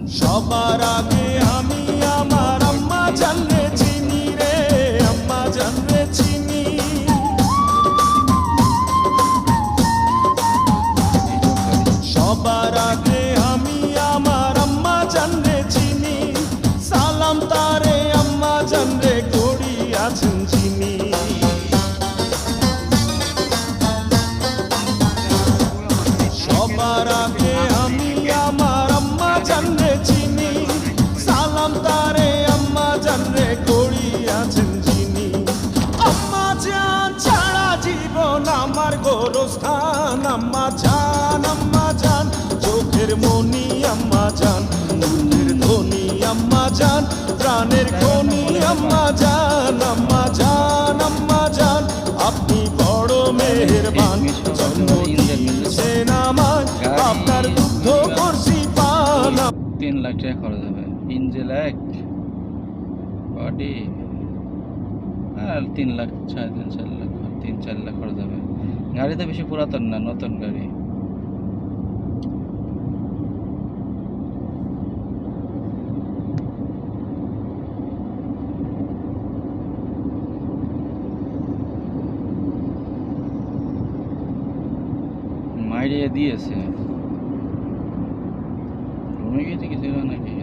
সবার আগে আমি আমার আম্মা জানরে চিনি রে, আম্মা জানরে চিনি। সবার আগে আমি আমার আম্মা জানরে চিনি, সালাম তারে আম্মা জানরে করি আছেন চিনি। সবার আগে আমি আমার আম্মা জানরে চিনি, সালাম তারে আম্মা জানরে করি আছেন চিনি। আম্মা জান ছাড়া জীবন আমার গোরস্থান, আম্মা জান চোখের মনি আম্মা জান, মুখের ধ্বনি আম্মা জান, প্রাণের খনি আম্মা জান। আম্মা জান আপনি বড় মেহেরবান, জন্ম দিয়েছেন আমায়, আপনার দুগ্ধ করছি পান। 3 লাখ টাকা খরচ হবে, ইঞ্জিন এক বডি আর 3 লাখ, 3.5-4 লাখ, 3-4 লাখ খরচ হবে। গাড়ি তো বেশি পুরাতন না, নতুন গাড়ি। মাইরিয়ে দিয়েছে, ঘুমে গেছে কিছু নাকি।